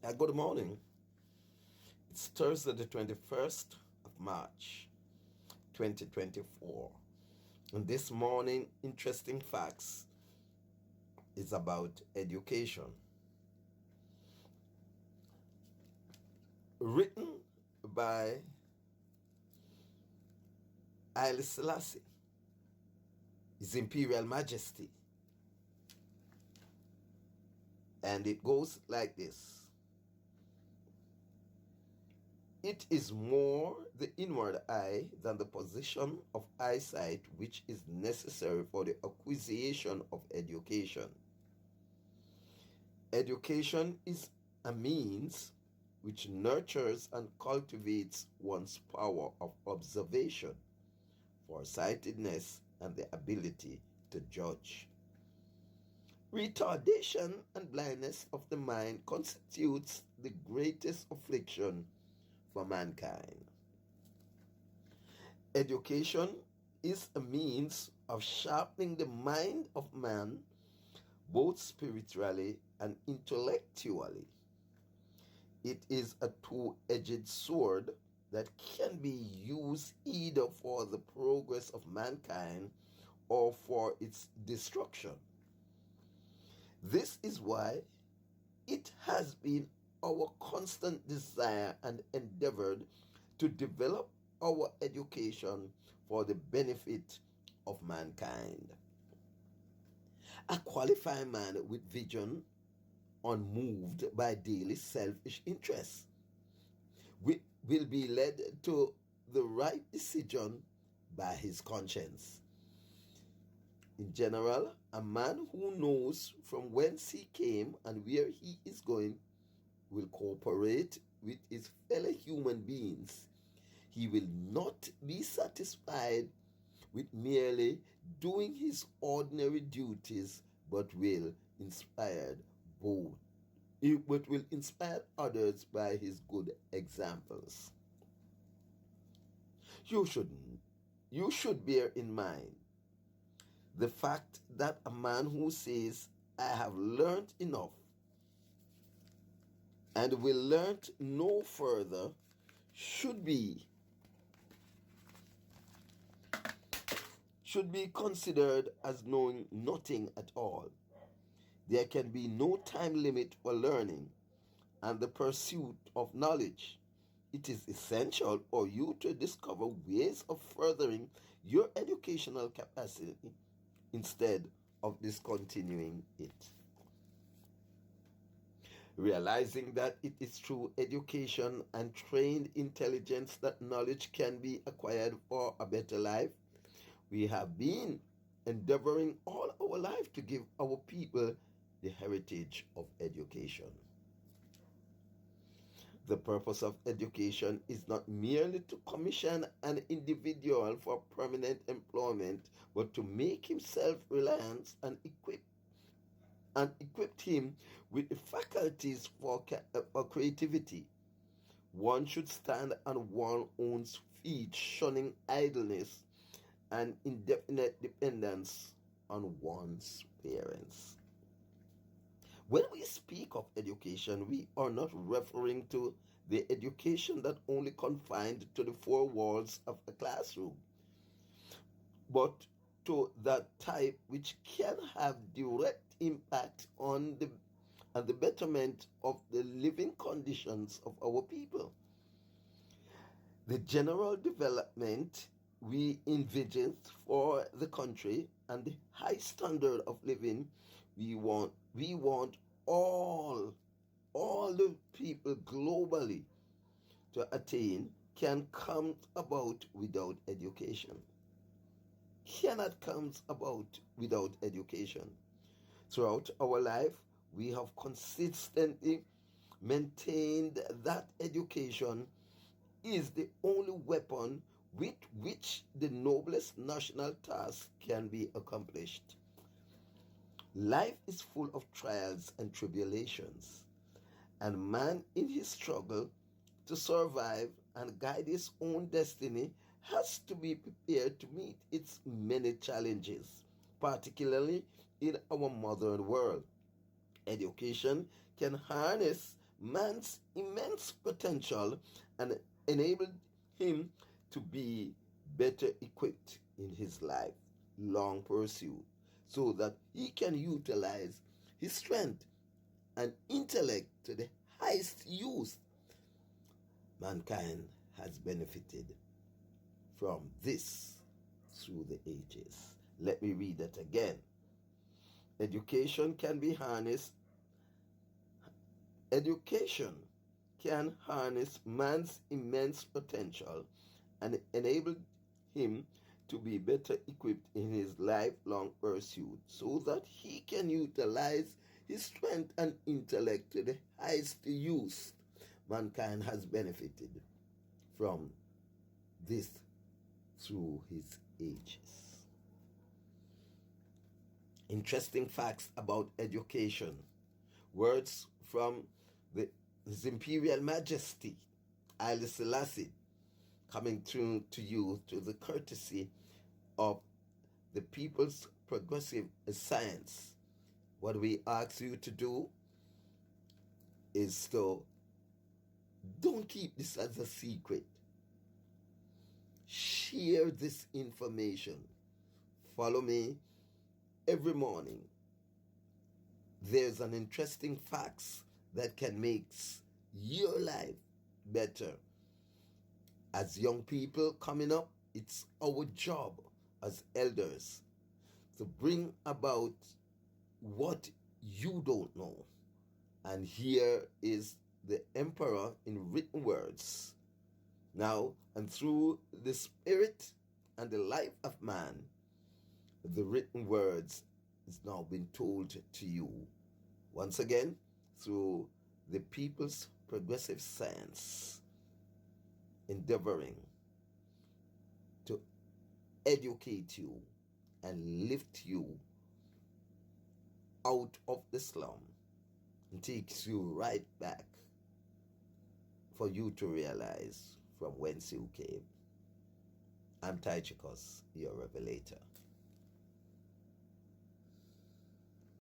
Good morning. It's Thursday, the 21st of March, 2024. And this morning, interesting facts is about education. Written by Haile Selassie, His Imperial Majesty. And it goes like this. It is more the inward eye than the possession of eyesight which is necessary for the acquisition of education. Education is a means which nurtures and cultivates one's power of observation, foresightedness, and the ability to judge. Retardation and blindness of the mind constitutes the greatest affliction for mankind. Education is a means of sharpening the mind of man, both spiritually and intellectually. It is a two-edged sword that can be used either for the progress of mankind or for its destruction. This is why it has been our constant desire and endeavor to develop our education for the benefit of mankind. A qualified man with vision, unmoved by daily selfish interests, will be led to the right decision by his conscience. In general, a man who knows from whence he came and where he is going will cooperate with his fellow human beings. He will not be satisfied with merely doing his ordinary duties, but will inspire others by his good examples. You should bear in mind the fact that a man who says, I have learned enough and will learn no further should be considered as knowing nothing at all. There can be no time limit for learning and the pursuit of knowledge. It is essential for you to discover ways of furthering your educational capacity instead of discontinuing it. Realizing that it is through education and trained intelligence that knowledge can be acquired for a better life, we have been endeavoring all our life to give our people the heritage of education. The purpose of education is not merely to commission an individual for permanent employment, but to make him self-reliant and equipped him with the faculties for creativity. One should stand on one's own feet, shunning idleness and indefinite dependence on one's parents. When we speak of education, we are not referring to the education that only confined to the four walls of a classroom, but to that type which can have direct impact on the betterment of the living conditions of our people. The general development we envision for the country and the high standard of living we want all the people globally to attain can come about without education. Cannot come about without education. Throughout our life, we have consistently maintained that education is the only weapon with which the noblest national task can be accomplished. Life is full of trials and tribulations, and man in his struggle to survive and guide his own destiny has to be prepared to meet its many challenges, particularly in our modern world. Education can harness man's immense potential and enabled him to be better equipped in his life long pursuit so that he can utilize his strength and intellect to the highest use. Mankind has benefited from this through the ages. Let me read that again. Education can be harnessed. Education can harness man's immense potential and enable him to be better equipped in his lifelong pursuit so that he can utilize his strength and intellect to the highest use. Mankind has benefited from this through his ages. Interesting facts about education. Words from His Imperial Majesty, Haile Selassie, coming through to you through the courtesy of the People's Progressive Science. What we ask you to do is to don't keep this as a secret. Share this information. Follow me every morning. There's an interesting facts that can make your life better. As young people coming up, it's our job as elders to bring about what you don't know. And here is the emperor in written words. Now, and through the spirit and the life of man, the written words is now been told to you. Once again, through the People's Progressive Science, endeavoring to educate you and lift you out of the slum and takes you right back for you to realize from whence you came. I'm Tychicus, your revelator.